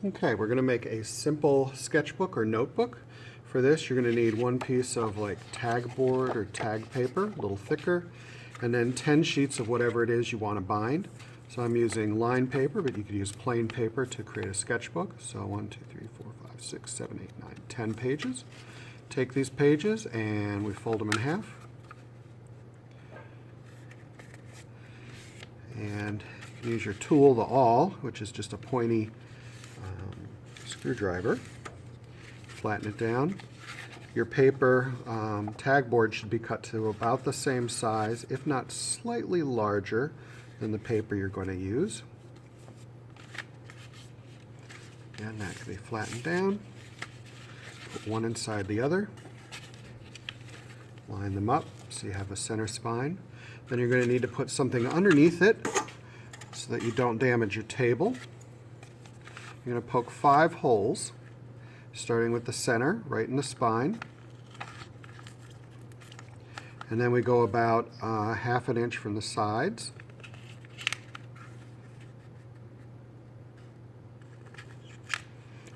Okay, we're going to make a simple sketchbook or notebook. For this, you're going to need one piece of like tag board or tag paper, a little thicker, and then 10 sheets of whatever it is you want to bind. So I'm using line paper, but you could use plain paper to create a sketchbook. So 1, 2, 3, 4, 5, 6, 7, 8, 9, 10 pages. Take these pages and we fold them in half. And you can use your tool, the awl, which is just a pointy screwdriver. Flatten it down. Your paper tag board should be cut to about the same size, if not slightly larger than the paper you're going to use. And that can be flattened down. Put one inside the other. Line them up so you have a center spine. Then you're going to need to put something underneath it so that you don't damage your table. You're going to poke 5 holes, starting with the center, right in the spine. And then we go about ½ an inch from the sides.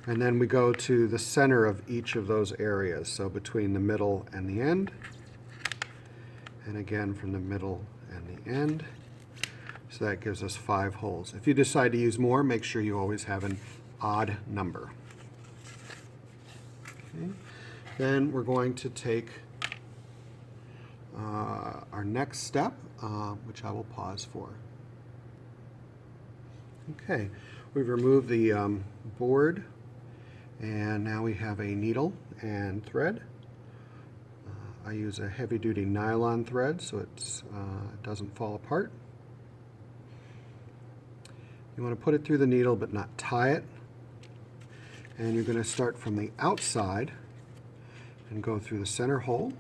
And then we go to the center of each of those areas, so between the middle and the end. And again from the middle and the end. So that gives us 5 holes. If you decide to use more, make sure you always have an odd number. Okay. Then we're going to take our next step, which I will pause for. Okay, we've removed the board, and now we have a needle and thread. I use a heavy-duty nylon thread so it doesn't fall apart. You want to put it through the needle but not tie it. And you're going to start from the outside and go through the center hole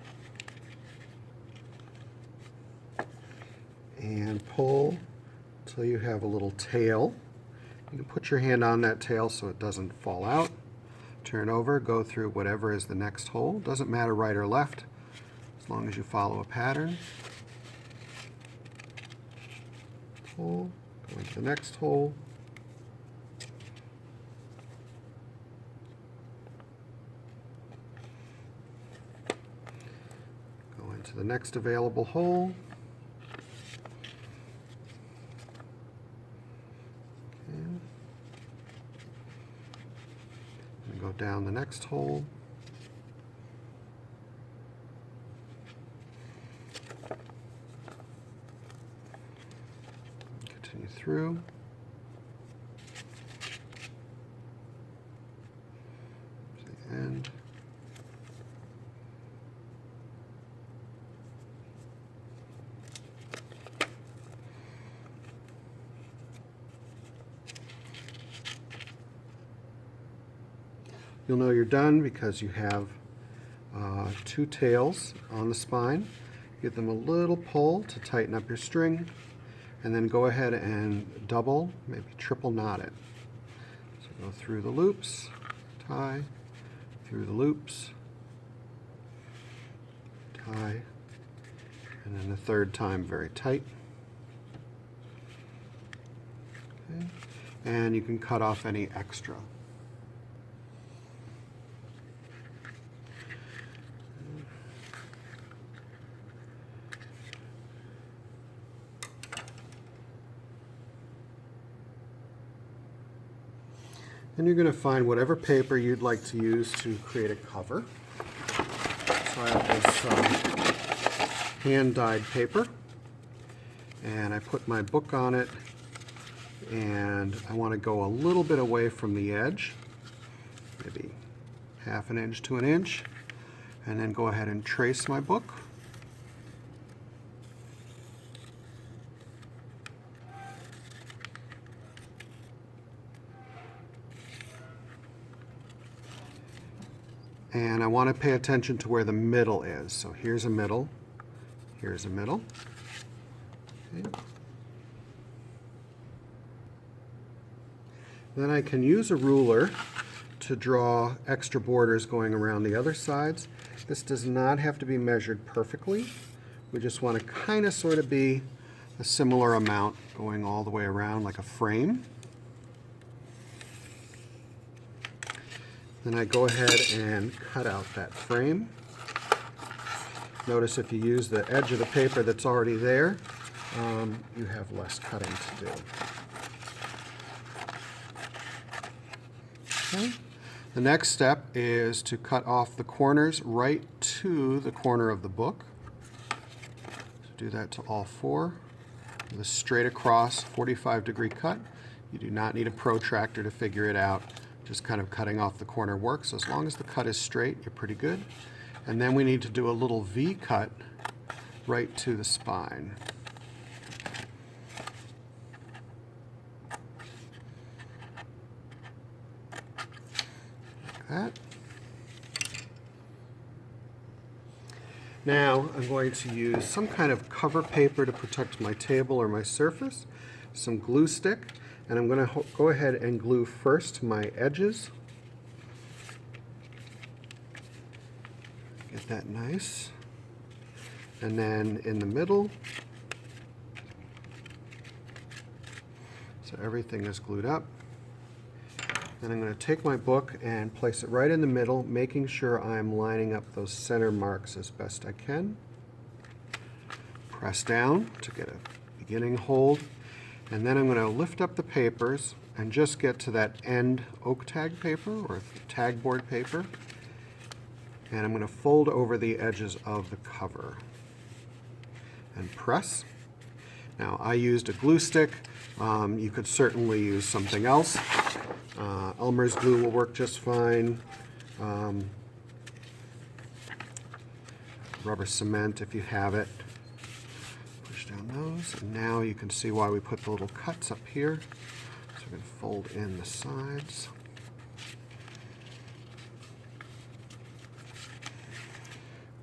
and pull until you have a little tail. You can put your hand on that tail so it doesn't fall out. Turn over, go through whatever is the next hole. Doesn't matter right or left, as long as you follow a pattern. Pull, go into the next hole. Go into the next available hole. Go down the next hole. Continue through. To the end. You'll know you're done because you have 2 tails on the spine. Give them a little pull to tighten up your string, and then go ahead and double, maybe triple knot it. So go through the loops, tie, through the loops, tie, and then the third time very tight. Okay. And you can cut off any extra. And you're going to find whatever paper you'd like to use to create a cover. So I have this hand-dyed paper, and I put my book on it, and I want to go a little bit away from the edge, maybe ½ an inch to an inch, and then go ahead and trace my book. And I want to pay attention to where the middle is. So here's a middle, here's a middle. Okay. Then I can use a ruler to draw extra borders going around the other sides. This does not have to be measured perfectly. We just want to kind of sort of be a similar amount going all the way around like a frame. Then I go ahead and cut out that frame. Notice if you use the edge of the paper that's already there, you have less cutting to do. Okay. The next step is to cut off the corners right to the corner of the book. So do that to all four. With a straight across 45-degree cut. You do not need a protractor to figure it out. Just kind of cutting off the corner works. As long as the cut is straight, you're pretty good. And then we need to do a little V cut right to the spine. Like that. Now I'm going to use some kind of cover paper to protect my table or my surface, some glue stick, and I'm going to go ahead and glue first my edges. Get that nice. And then in the middle, so everything is glued up. Then I'm going to take my book and place it right in the middle, making sure I'm lining up those center marks as best I can. Press down to get a beginning hold. And then I'm going to lift up the papers and just get to that end oak tag paper or tag board paper. And I'm going to fold over the edges of the cover and press. Now I used a glue stick. You could certainly use something else. Elmer's glue will work just fine. Rubber cement if you have it. Push down those, and now you can see why we put the little cuts up here. So we can fold in the sides.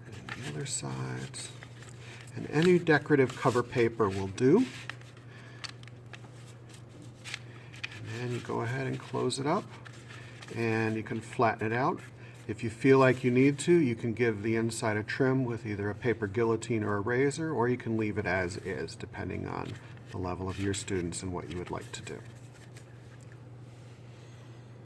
And the other sides. And any decorative cover paper will do. And you go ahead and close it up, and you can flatten it out. If you feel like you need to, you can give the inside a trim with either a paper guillotine or a razor, or you can leave it as is, depending on the level of your students and what you would like to do.